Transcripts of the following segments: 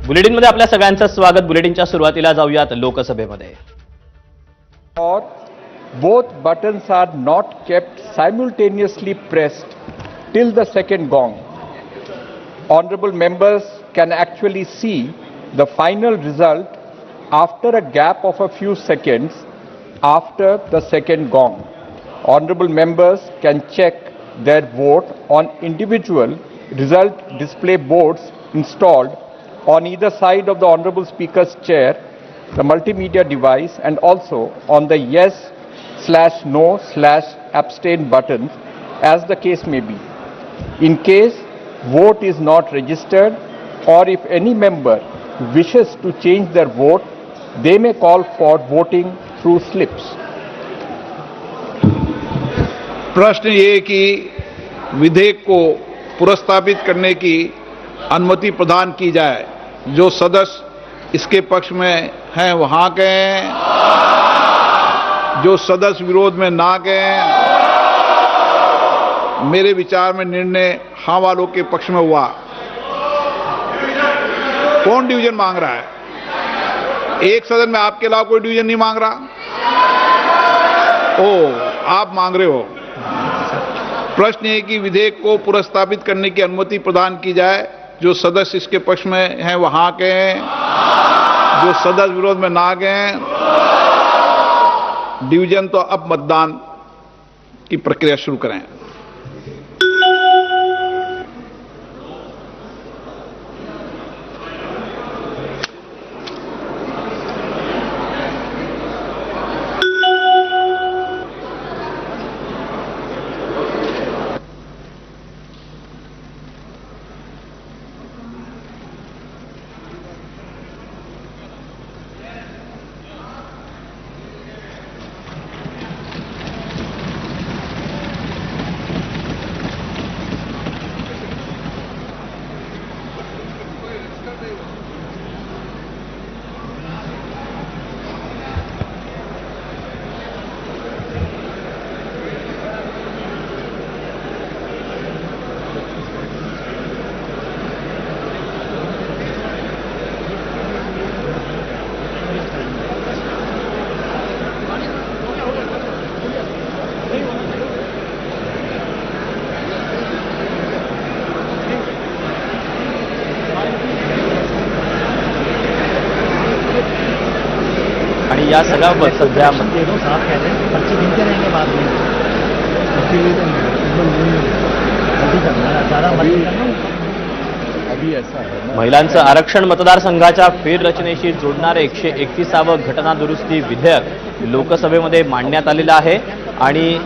बुलेटिनमध्ये आपल्या सगळ्यांचं स्वागत। बुलेटिनच्या सुरुवातीला जाऊयात लोकसभेमध्ये। Or both buttons are not kept simultaneously pressed till the second gong. Honorable members can actually see the final result after a gap of a few seconds after the second gong. Honorable members can check their vote on individual result display boards installed on either side of the Honorable Speaker's chair, the multimedia device, and also on the yes/no/abstain buttons as the case may be. In case vote is not registered or if any member wishes to change their vote, they may call for voting through slips. प्रश्न ये कि विधेयक को पुरस्तावित करने की अनुमति प्रदान की जाए। जो सदस्य इसके पक्ष में हैं वहां गए, जो सदस्य विरोध में ना गए। मेरे विचार में निर्णय हाँ वालों के पक्ष में हुआ। कौन डिवीजन मांग रहा है? एक सदन में आपके अलावा कोई डिवीजन नहीं मांग रहा। ओ, आप मांग रहे हो। प्रश्न है कि विधेयक को पुरस्तावित करने की अनुमति प्रदान की जाए। जो सदस्य इसके पक्ष में हैं वहां के हैं, जो सदस्य विरोध में ना गए। डिवीजन तो अब मतदान की प्रक्रिया शुरू करें। या सगळ्याबाबत सध्या महिलांचं आरक्षण मतदारसंघाच्या फेररचनेशी जोडणारे 131वे घटना दुरुस्ती विधेयक लोकसभेमध्ये मांडण्यात आलेलं आहे आणि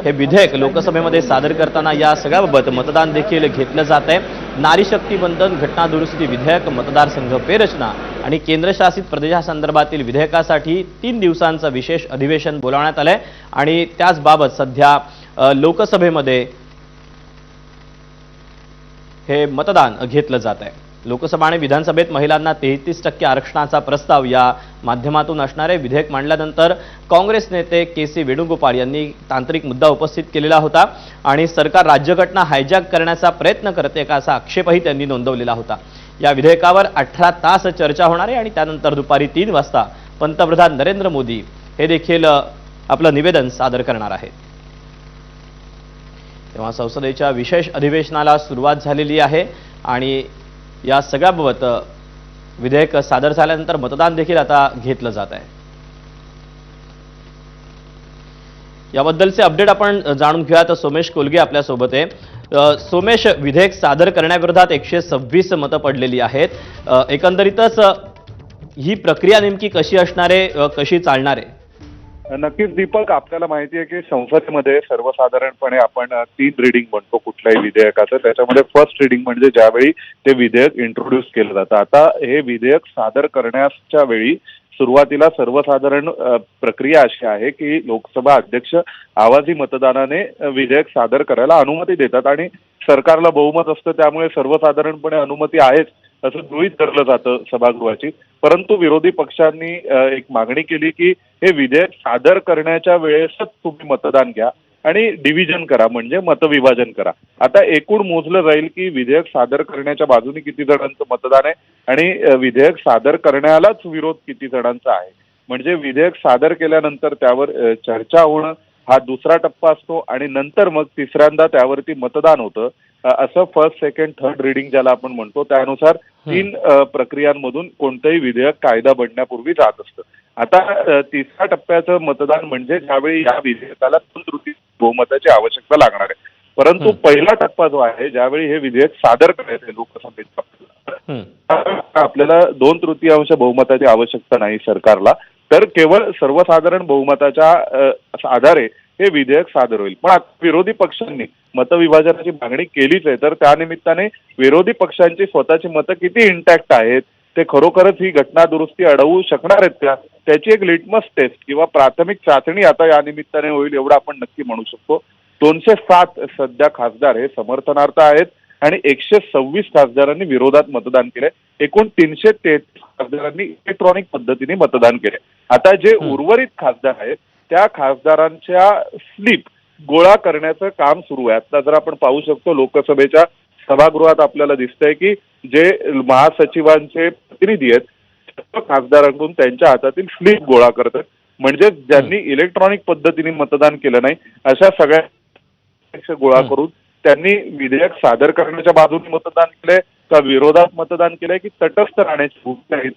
हे विधेयक लोकसभेमध्ये सादर करताना या सगळ्याबाबत मतदान देखील घेतलं जात आहे। नारी शक्ती बंधन घटना दुरुस्ती विधेयक, मतदारसंघ फेररचना आणि केंद्रशासित प्रदेशासंदर्भातील विधेयकासाठी 3 दिवसांचं विशेष अधिवेशन बोलावण्यात आलंय आणि त्याचबाबत सध्या लोकसभेमध्ये हे मतदान घेतलं जात आहे। लोकसभा आणि विधानसभेत महिलांना 33% आरक्षणाचा प्रस्ताव या माध्यमातून असणारे विधेयक मांडल्यानंतर काँग्रेस नेते के.सी. वेणुगोपाळ यांनी तांत्रिक मुद्दा उपस्थित केलेला होता आणि सरकार राज्यघटना हायजॅक करण्याचा प्रयत्न करते का असा आक्षेपही त्यांनी नोंदवलेला होता। या विधेयकावर 18 तास चर्चा होणार आहे आणि त्यानंतर दुपारी 3 वाजता पंतप्रधान नरेंद्र मोदी हे देखील आपलं निवेदन सादर करणार आहेत। तेव्हा संसदेच्या विशेष अधिवेशनाला सुरुवात झालेली आहे आणि या सगळ्याबाबत विधेयक सादर झाल्यानंतर मतदान देखील आता घेतलं जात आहे। याबद्दलचे अपडेट आपण जाणून घेऊया। तर सोमेश कोलगे आपल्या सोबत आहे। सोमेश, विधेयक सादर करण्याविरोधात 126 मतं पडलेली आहेत। एकंदरीतच ही प्रक्रिया नेमकी कशी असणार आहे, कशी चालणार आहे? नक्कीच दीपक, आपल्याला माहिती आहे की संसदेमध्ये सर्वसाधारणपणे आपण 3 रीडिंग म्हणतो कुठल्याही विधेयकाचं। त्याच्यामध्ये फर्स्ट रीडिंग म्हणजे ज्यावेळी ते विधेयक इंट्रोड्यूस केलं जातं। आता हे विधेयक सादर करण्याच्या वेळी सुरुवातीला सर्वसाधारण प्रक्रिया अशी आहे की लोकसभा अध्यक्ष आवाजी मतदानाने विधेयक सादर करायला अनुमती देतात आणि सरकारला बहुमत असतं, त्यामुळे सर्वसाधारणपणे अनुमती आहेच असं गृहीत धरलं जातं सभागृहाची। परंतु विरोधी पक्षांनी एक मागणी केली की हे विधेयक सादर करण्याच्या वेळेसच तुम्ही मतदान घ्या, आणि डिव्हिजन करा म्हणजे मतविभाजन करा. आता एकूण मोजलं जाईल की विधेयक सादर करण्याच्या बाजूने किती जणांचं मतदान आहे आणि विधेयक सादर करण्यालाच विरोध किती जणांचा आहे. म्हणजे विधेयक सादर केल्यानंतर त्यावर चर्चा होणं हा दुसरा टप्पा असतो आणि नंतर मग तिसऱ्यांदा त्यावरती मतदान होतं. असं फर्स्ट, सेकंड, थर्ड रिडिंग ज्याला आपण म्हणतो त्यानुसार 3 प्रक्रियांमधून कोणतंही विधेयक कायदा बनण्यापूर्वी जात असतं. आता तिसऱ्या टप्प्याचं मतदान म्हणजे ज्यावेळी या विधेयकाला 2/3 बहुमताची आवश्यकता लागणार आहे. परंतु पहिला टप्पा जो आहे ज्यावेळी हे विधेयक सादर करायचे लोकसभेत आपल्याला 2/3 बहुमताची आवश्यकता नाही सरकारला, तर केवळ सर्वसाधारण बहुमताच्या आधारे हे विधेयक सादर होईल. पण आता विरोधी पक्षांनी मतविभाजनाची मागणी केलीच आहे, तर त्यानिमित्ताने विरोधी पक्षांची स्वतःची मतं किती इंटॅक्ट आहेत, ते खरोखरच ही घटना दुरुस्ती अडवू शकणार आहेत का, त्याची एक लिटमस टेस्ट किंवा प्राथमिक चाचणी आता या निमित्ताने होईल एवढं आपण नक्की म्हणू शकतो. 207 सध्या खासदार हे समर्थनार्थ आहेत आणि 126 खासदारांनी विरोधात मतदान केलंय. एकूण 333 खासदारांनी इलेक्ट्रॉनिक पद्धतीने मतदान केले. आता जे उर्वरित खासदार आहेत त्या खासदारांच्या स्लिप गोळा करण्याचं काम सुरू आहे. आता जर आपण पाहू शकतो लोकसभेच्या सभागृहात आपल्याला दिसतंय की जे महासचिवांचे प्रतिनिधी आहेत सर्व खासदारांकडून त्यांच्या हातातील स्लिप गोळा करतात. म्हणजे ज्यांनी इलेक्ट्रॉनिक पद्धतीने मतदान केलं नाही अशा सगळ्या गोळा करून त्यांनी विधेयक सादर करण्याच्या बाजूने मतदान केलंय का विरोधात मतदान केलंय की तटस्थ राहण्याची भूमिका आहे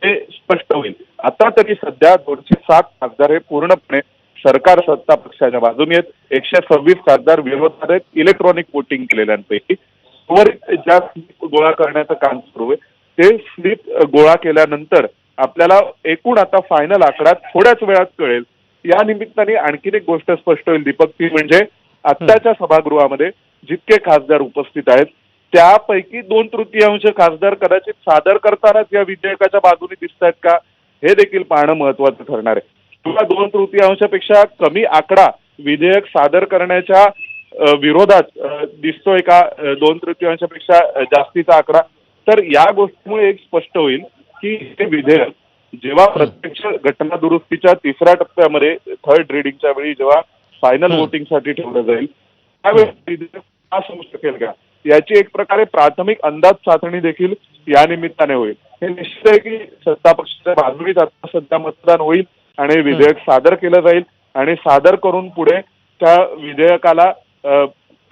ते स्पष्ट होईल. आता तरी सध्या 207 खासदार हे पूर्णपणे सरकार सत्ता पक्षाच्या बाजूने आहेत. 126 खासदार विरोधात आहेत इलेक्ट्रॉनिक वोटिंग केलेल्यांपैकी. ज्या स्लिप गोळा करण्याचं काम सुरू आहे ते स्लिप गोळा केल्यानंतर आपल्याला एकूण आता फायनल आकडा थोड्याच वेळात कळेल. या निमित्ताने आणखीन एक गोष्ट स्पष्ट होईल दीपक, ती म्हणजे आत्ताच्या सभागृहामध्ये जितके खासदार उपस्थित आहेत त्यापैकी 2/3 खासदार कदाचित सादर करतानाच या विधेयकाच्या बाजूने दिसत आहेत का हे देखील पाहणं महत्वाचं ठरणार आहे. किंवा 2/3 कमी आकडा विधेयक सादर करण्याच्या विरोधात दिसतोय का 2/3 जास्तीचा आकडा. तर या गोष्टीमुळे एक स्पष्ट होईल की हे विधेयक जेव्हा प्रत्यक्ष घटना दुरुस्तीच्या तिसऱ्या टप्प्यामध्ये थर्ड रिडिंगच्या वेळी जेव्हा फायनल वोटिंगसाठी ठेवलं जाईल त्यावेळी पास होऊ शकेल का याची एक प्रकारे प्राथमिक अंदाज चाचणी देखील या निमित्ताने होईल. हे निश्चित आहे की सत्ता पक्षाच्या बाजूनेच आता सध्या मतदान होईल आणि विधेयक सादर केलं जाईल आणि सादर करून पुढे त्या विधेयकाला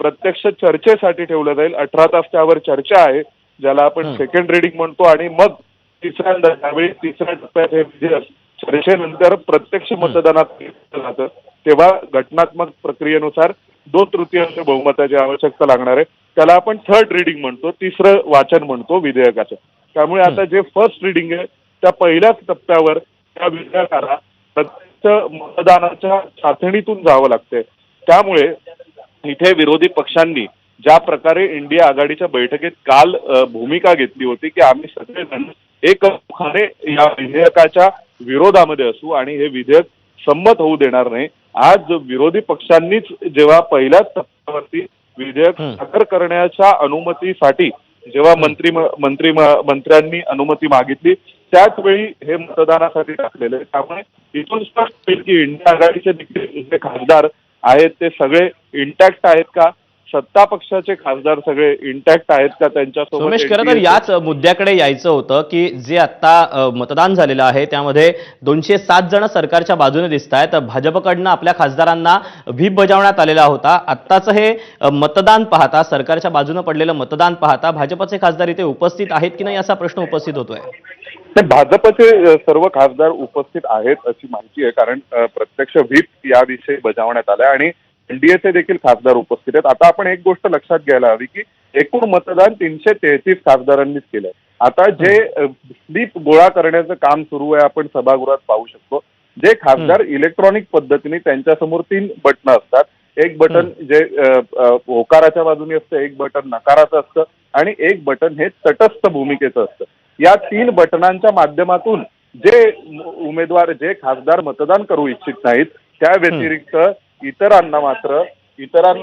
प्रत्यक्ष चर्चेसाठी ठेवलं जाईल. 18 तास त्यावर चर्चा आहे ज्याला आपण सेकंड रिडिंग म्हणतो आणि मग तिसऱ्यांदा त्यावेळी तिसऱ्या टप्प्यात हे विधेयक चर्चेनंतर प्रत्यक्ष मतदानात घेतलं जातं तेव्हा घटनात्मक प्रक्रियेनुसार 2/3 बहुमताची आवश्यकता लागणार आहे. त्याला आपण थर्ड रिडिंग म्हणतो, तिसरं वाचन म्हणतो विधेयकाचं. त्यामुळे आता जे फर्स्ट रिडिंग आहे त्या पहिल्याच टप्प्यावर त्या विधेयकाला प्रत्यक्ष मतदानाच्या चाचणीतून जावं लागतंय. त्यामुळे इथे विरोधी पक्षांनी ज्या प्रकारे इंडिया आघाडीच्या बैठकीत काल भूमिका घेतली होती की आम्ही सगळेजण एकमुखाने या विधेयकाच्या विरोधामध्ये असू आणि हे विधेयक संमत होऊ देणार नाही. आज विरोधी पक्षांनीच जेव्हा पहिल्याच टप्प्यावरती विधेयक सादर करण्याच्या अनुमतीसाठी जेव्हा मंत्र्यांनी अनुमती मागितली त्याच वेळी हे मतदानासाठी टाकलेलं आहे. त्यामुळे इथून स्पष्ट होईल की इंडिया आघाडीचे देखील जे खासदार आहेत ते सगळे इंटॅक्ट आहेत का, सत्ता पक्षाचे खासदार सगळे इंटॅक्ट आहेत का त्यांच्यासोबत. सोमेश, खरं तर याच मुद्द्याकडे यायचं होतं की जे आता मतदान झालेलं आहे त्यामध्ये 207 जण सरकारच्या बाजूने दिसत आहेत. भाजपकडनं आपल्या खासदारांना व्हीप बजावण्यात आलेला होता. आत्ताचं हे मतदान पाहता, सरकारच्या बाजूने पडलेलं मतदान पाहता भाजपचे खासदार इथे उपस्थित आहेत की नाही असा प्रश्न उपस्थित होतोय. भाजपचे सर्व खासदार उपस्थित आहेत अशी माहिती आहे कारण प्रत्यक्ष व्हीप याविषयी बजावण्यात आलाय आणि एनडीएचे देखील खासदार उपस्थित आहेत. आता आपण एक गोष्ट लक्षात घ्यायला हवी की एकूण मतदान 333 खासदारांनीच केलंय. आता जे स्लिप गोळा करण्याचं काम सुरू आहे आपण सभागृहात पाहू शकतो. जे खासदार इलेक्ट्रॉनिक पद्धतीने त्यांच्यासमोर 3 बटणं असतात. एक बटन जे होकाराच्या बाजूने असतं, एक बटन नकाराचं असतं आणि एक बटन हे तटस्थ भूमिकेचं असतं. या 3 बटनांच्या माध्यमातून जे उमेदवार जे खासदार मतदान करू इच्छित नाहीत त्या व्यतिरिक्त इतरांना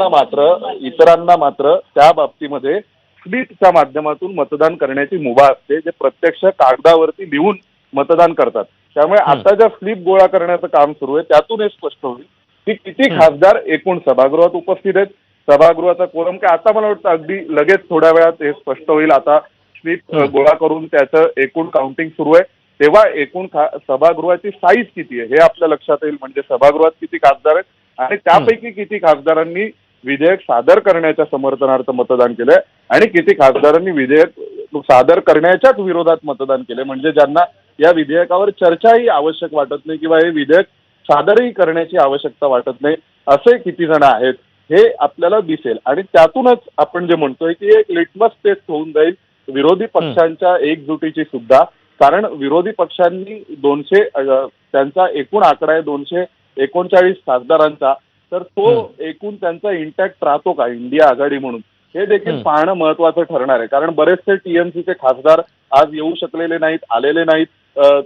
मात्र त्या बाबतीमध्ये स्लिपच्या माध्यमातून मतदान करण्याची मुभा असते जे प्रत्यक्ष कागदावरती लिहून मतदान करतात. त्यामुळे आता ज्या स्लिप गोळा करण्याचं काम सुरू आहे त्यातून हे स्पष्ट होईल की किती खासदार एकूण सभागृहात उपस्थित आहेत, सभागृहाचा कोरम काय आता मला वाटतं अगदी लगेच थोड्या वेळात हे स्पष्ट होईल. आता स्लिप गोळा करून त्याचं एकूण काउंटिंग सुरू आहे, तेव्हा एकूण सभागृहाची साईज किती आहे हे आपल्या लक्षात येईल. म्हणजे सभागृहात किती खासदार आहेत आणि त्यापैकी किती खासदारांनी विधेयक सादर करण्याच्या समर्थनार्थ मतदान केलंय आणि किती खासदारांनी विधेयक सादर करण्याच्याच विरोधात मतदान केले, म्हणजे ज्यांना या विधेयकावर चर्चाही आवश्यक वाटत नाही किंवा हे विधेयक सादरही करण्याची आवश्यकता वाटत नाही, असे किती जण आहेत हे आपल्याला दिसेल. आणि त्यातूनच आपण जे म्हणतोय की एक लिटमस टेस्ट होऊन जाईल विरोधी पक्षांच्या एकजुटीची सुद्धा. कारण विरोधी पक्षांनी 200 त्यांचा एकूण आकडा आहे 239 खासदारांचा, तर तो एकूण त्यांचा इंटॅक्ट राहतो का इंडिया आघाडी म्हणून हे देखील पाहणं महत्वाचं ठरणार आहे. कारण बरेचसे टीएमसीचे खासदार आज येऊ शकलेले नाहीत, आलेले नाहीत.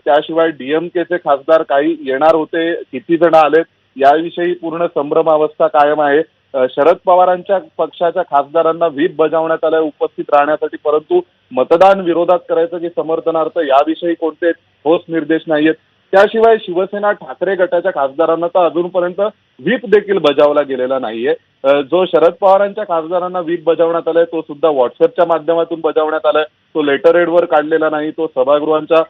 त्याशिवाय डीएमकेचे खासदार काही येणार होते, किती जण आलेत याविषयी पूर्ण संभ्रमावस्था कायम आहे. शरद पवारांच्या पक्षाच्या खासदारांना व्हीप बजावण्यात आलाय उपस्थित राहण्यासाठी, परंतु मतदान विरोधात करायचं की समर्थनार्थ याविषयी कोणते ठोस निर्देश नाहीयेत. त्याशिवाय शिवसेना ठाकरे गटाच्या खासदारांना तर अजूनपर्यंत व्हीप देखील बजावला गेलेला नाहीये. जो शरद पवारांच्या खासदारांना व्हीप बजावण्यात आलाय तो सुद्धा व्हॉट्सअपच्या माध्यमातून बजावण्यात आलाय. तो लेटर हेडवर काढलेला नाही, तो सभागृहांच्या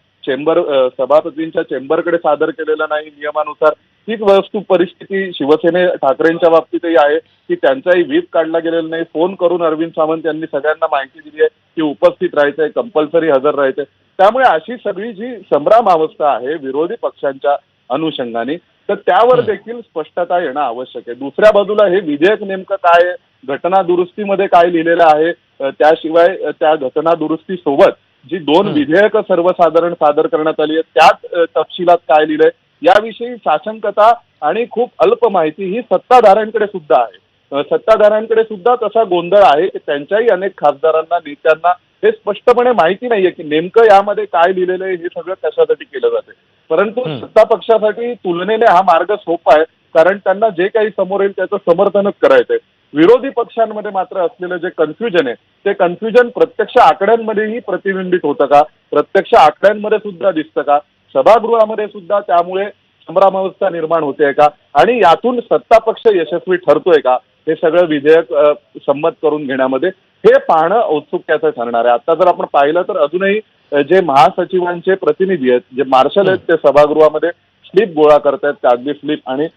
सभापतींच्या चेंबरकडे सादर केलेला नाही नियमानुसार. तीच वस्तू परिस्थिती शिवसेने ठाकरेंच्या बाबतीतही आहे की त्यांचाही व्हीप काढला गेलेला नाही. फोन करून अरविंद सावंत यांनी सगळ्यांना माहिती दिली आहे की उपस्थित राहायचंय, कंपल्सरी हजर राहायचंय. त्यामुळे अशी सगळी जी संभ्रमावस्था आहे विरोधी पक्षांच्या अनुषंगाने, तर त्यावर देखील स्पष्टता येणं आवश्यक आहे. दुसऱ्या बाजूला हे विधेयक नेमकं काय आहे, घटना दुरुस्तीमध्ये काय लिहिलेलं आहे, त्याशिवाय त्या घटना दुरुस्तीसोबत जी 2 विधेयकं सर्वसाधारण सादर करण्यात आली आहेत त्यात तपशिलात काय लिहिलंय याविषयी साशंकता आणि खूप अल्प माहिती ही सत्ताधाऱ्यांकडे सुद्धा आहे. सत्ताधाऱ्यांकडे सुद्धा तसा गोंधळ आहे की त्यांच्याही अनेक खासदारांना, नेत्यांना हे स्पष्टपणे माहिती नाहीये की नेमकं यामध्ये काय लिहिलेलं आहे, हे सगळं कशासाठी केलं जाते. परंतु सत्ता पक्षासाठी तुलनेने हा मार्ग सोपा आहे, कारण त्यांना जे काही समोर येईल त्याचं समर्थनच करायचंय. विरोधी पक्षांमध्ये मात्र असलेलं जे कन्फ्युजन आहे ते कन्फ्युजन प्रत्यक्ष आकड्यांमध्येही प्रतिबिंबित होतं का, प्रत्यक्ष आकड्यांमध्ये सुद्धा दिसतं का, सभागृहामध्ये सुद्धा त्यामुळे संभ्रमावस्था निर्माण होते का आणि यातून सत्ता पक्ष यशस्वी ठरतोय का हे सगळं विधेयक संमत करून घेण्यामध्ये हे पाहणं औत्सुक्याचं ठरणार आहे. आता जर आपण पाहिलं तर अजूनही जे महासचिवांचे प्रतिनिधी आहेत, जे मार्शल आहेत, ते सभागृहामध्ये स्लिप गोळा करतायत, कागदी स्लिप आणि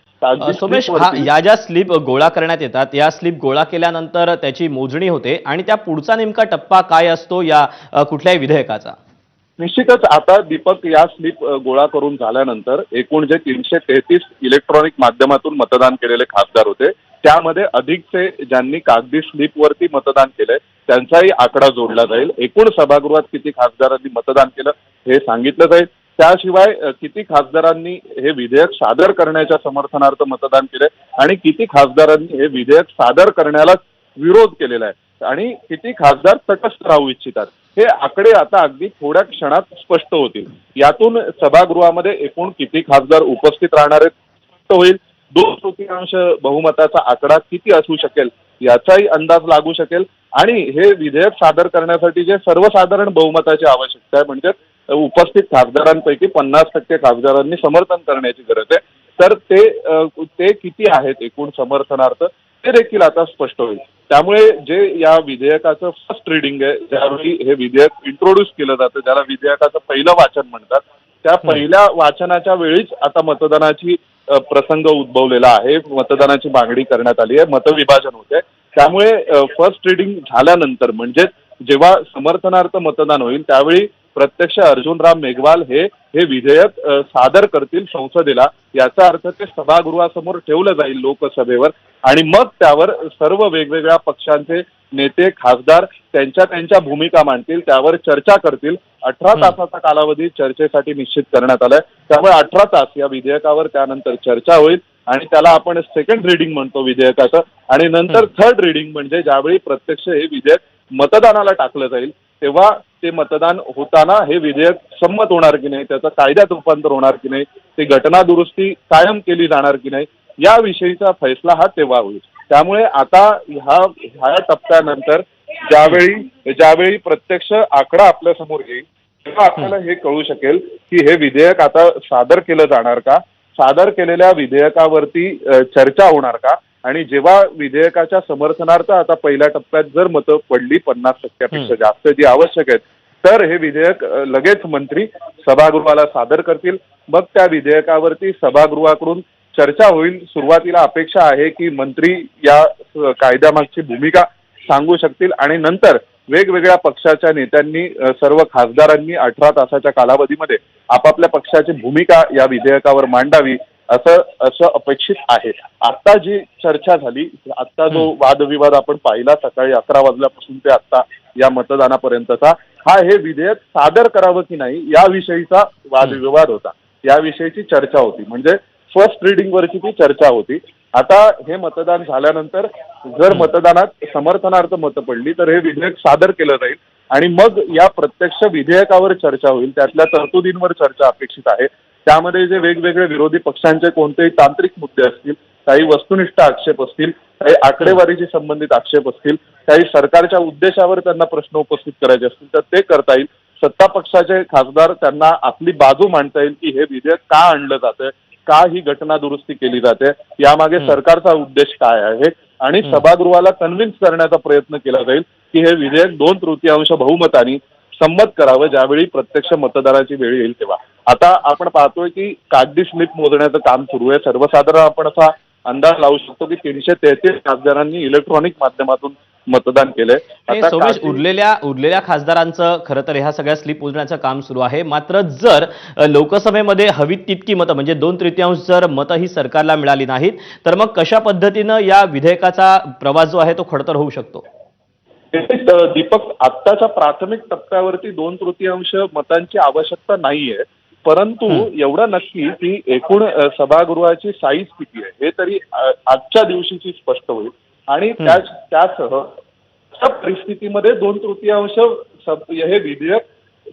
सोमेश, या ज्या स्लिप गोळा करण्यात येतात या स्लिप गोळा केल्यानंतर त्याची मोजणी होते आणि त्या पुढचा नेमका टप्पा काय असतो या कुठल्याही विधेयकाचा? निश्चितच आता दीपक, या स्लिप गोळा करून झाल्यानंतर एकूण जे 333 इलेक्ट्रॉनिक माध्यमातून मतदान केलेले खासदार होते त्यामध्ये अधिकचे ज्यांनी कागदी स्लिपवरती मतदान केलंय त्यांचाही आकडा जोडला जाईल. एकूण सभागृहात किती खासदारांनी मतदान केलं हे सांगितलं जाईल. त्याशिवाय किती खासदारांनी हे विधेयक सादर करण्याच्या समर्थनार्थ मतदान केलंय आणि किती खासदारांनी हे विधेयक सादर करण्याला विरोध केलेला आहे आणि किती खासदार तटस्थ राहू इच्छितात हे आकडे आता अगदी थोड्या क्षणात स्पष्ट होतील. यातून सभागृहामध्ये एकूण किती खासदार उपस्थित राहणार आहेत स्पष्ट होईल. 2/3 बहुमताचा आकडा किती असू शकेल याचाही अंदाज लागू शकेल आणि हे विधेयक सादर करण्यासाठी जे सर्वसाधारण बहुमताची आवश्यकता आहे, म्हणजे उपस्थित खासदारांपैकी 50% खासदारांनी समर्थन करण्याची गरज आहे, तर ते किती आहेत एकूण समर्थनार्थ ते देखील आता स्पष्ट होईल. त्यामुळे जे या विधेयकाचं फर्स्ट रीडिंग आहे, ज्यावेळी हे विधेयक इंट्रोड्यूस केलं जातं, ज्याला विधेयकाचं पहिलं वाचन म्हणतात, त्या पहिल्या वाचनाच्या वेळीच आता मतदानाची प्रसंग उद्भवलेला आहे, मतदानाची मागणी करण्यात आली आहे, मतविभाजन होते. त्यामुळे फर्स्ट रीडिंग झाल्यानंतर म्हणजे जेव्हा समर्थनार्थ मतदान होईल त्यावेळी प्रत्यक्ष अर्जुनराम मेघवाल हे विधेयक सादर करतील संसदेला. याचा अर्थ ते सभागृहासमोर ठेवलं जाईल लोकसभेवर आणि मग त्यावर सर्व वेगवेगळ्या पक्षांचे नेते, खासदार त्यांच्या भूमिका मांडतील, त्यावर चर्चा करतील. 18 तासाचा कालावधी चर्चेसाठी निश्चित करण्यात आलाय. त्यामुळे 18 तास या विधेयकावर त्यानंतर चर्चा होईल आणि त्याला आपण सेकंड रीडिंग म्हणतो विधेयकाचं. आणि नंतर थर्ड रीडिंग म्हणजे ज्यावेळी प्रत्यक्ष हे विधेयक मतदानाला टाकलं जाईल तेव्हा ते मतदान होताना हे विधेयक संमत होणार की नाही, त्याचं कायद्यात रूपांतर होणार की नाही, ती घटना दुरुस्ती कायम केली जाणार की नाही याविषयीचा फैसला हा तेव्हा होईल. त्यामुळे आता ह्या टप्प्यानंतर ज्यावेळी प्रत्यक्ष आकडा आपल्या समोर येईल तेव्हा आपल्याला हे कळू शकेल की हे विधेयक आता सादर केलं जाणार का सादर केलेल्या विधेयकावरती चर्चा होणार का? आणि जेव्हा विधेयकाच्या समर्थनार्थ आता पहिल्या टप्प्यात जर मतं पडली 50%पेक्षा जास्त जी आवश्यक आहेत, तर हे विधेयक लगेच मंत्री सभागृहाला सादर करतील. मग त्या विधेयकावरती सभागृहाकडून चर्चा होईल. सुरुवातीला अपेक्षा आहे की मंत्री या कायद्यामागची भूमिका सांगू शकतील आणि नंतर वेगवेगळ्या पक्षाच्या नेत्यांनी सर्व खासदारांनी 18 तासाच्या कालावधीमध्ये आपापल्या पक्षाची भूमिका या विधेयकावर मांडावी असं अपेक्षित आहे. आता जी चर्चा झाली, आता जो वादविवाद आपण पाहिला सकाळी 11 वाजल्यापासून ते आता या मतदानापर्यंतचा, हे विधेयक सादर करावं की नाही याविषयीचा वादविवाद होता, याविषयीची चर्चा होती. म्हणजे फर्स्ट रिडिंगवरची ती चर्चा होती. आता हे मतदान झाल्यानंतर जर मतदानात समर्थनार्थ मतं पडली तर हे विधेयक सादर केलं जाईल आणि मग या प्रत्यक्ष विधेयकावर चर्चा होईल. त्यातल्या तरतुदींवर चर्चा अपेक्षित आहे. त्यामध्ये जे वेगवेगळे विरोधी पक्षांचे कोणतेही तांत्रिक मुद्दे असतील, काही वस्तुनिष्ठ आक्षेप असतील, काही आकडेवारीशी संबंधित आक्षेप असतील, काही सरकारच्या उद्देशावर त्यांना प्रश्न उपस्थित करायचे असतील तर ते करता येईल. सत्ता पक्षाचे खासदार त्यांना आपली बाजू मांडता येईल की हे विधेयक का आणलं जातंय, का ही घटना दुरुस्ती केली जाते, यामागे सरकारचा उद्देश काय आहे आणि सभागृहाला कन्व्हिन्स करण्याचा प्रयत्न केला जाईल की हे विधेयक 2/3 बहुमताने संमत करावं ज्यावेळी प्रत्यक्ष मतदानाची वेळ येईल तेव्हा. आता आपण पाहतोय की कागदी स्लिप मोजण्याचं काम सुरू आहे. सर्वसाधारण आपण असा अंदाज लावू शकतो की 333 खासदारांनी इलेक्ट्रॉनिक माध्यमातून मतदान केलंय. आता सोमेश, उरलेल्या खासदारांचं खरं तर ह्या सगळ्या स्लिप मोजण्याचं काम सुरू आहे. मात्र जर लोकसभेमध्ये हवी तितकी मतं म्हणजे 2/3 जर मतं ही सरकारला मिळाली नाहीत तर मग कशा पद्धतीनं या विधेयकाचा प्रवास जो आहे तो खडतर होऊ शकतो? दीपक, आत्ताच्या प्राथमिक टप्प्यावरती 2/3 मतांची आवश्यकता नाहीये, परंतु एवढं नक्की की एकूण सभागृहाची साईज किती आहे हे तरी आजच्या दिवशीची स्पष्ट होईल आणि त्यासह परिस्थितीमध्ये 2/3 हे विधेयक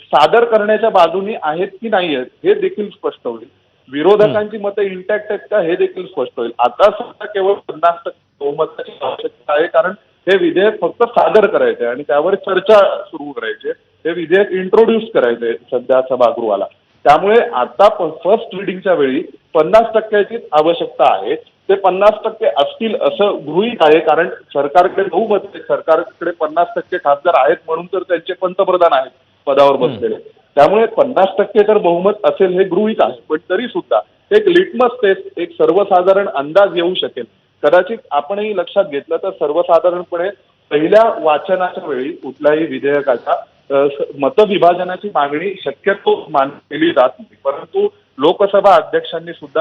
सादर करण्याच्या बाजूनी आहेत की नाही आहेत हे देखील स्पष्ट होईल. विरोधकांची मतं इंटॅक्ट आहेत का हे देखील स्पष्ट होईल. आता सुद्धा केवळ 50% बहुमताची आवश्यकता आहे, कारण हे विधेयक फक्त सादर करायचे आणि त्यावर चर्चा सुरू करायची. हे विधेयक इंट्रोड्यूस करायचे सध्या सभागृहाला. त्यामुळे आता फर्स्ट रिडिंगच्या वेळी 50%चीच आवश्यकता आहे. ते 50% असतील असं गृहीत आहे, कारण सरकारकडे बहुमत आहे. सरकारकडे 50% खासदार आहेत म्हणून तर त्यांचे पंतप्रधान आहेत पदावर बसलेले. त्यामुळे 50% तर बहुमत असेल हे गृहीत आहे. पण तरी सुद्धा एक लिटमस टेस्ट, एक सर्वसाधारण अंदाज येऊ शकेल. कदाचित आपणही लक्षात घेतलं तर सर्वसाधारणपणे पहिल्या वाचनाच्या वेळी कुठल्याही विधेयकाच्या मतविभाजनाची मागणी शक्यतो केली जात नाही, परंतु लोकसभा अध्यक्षांनी सुद्धा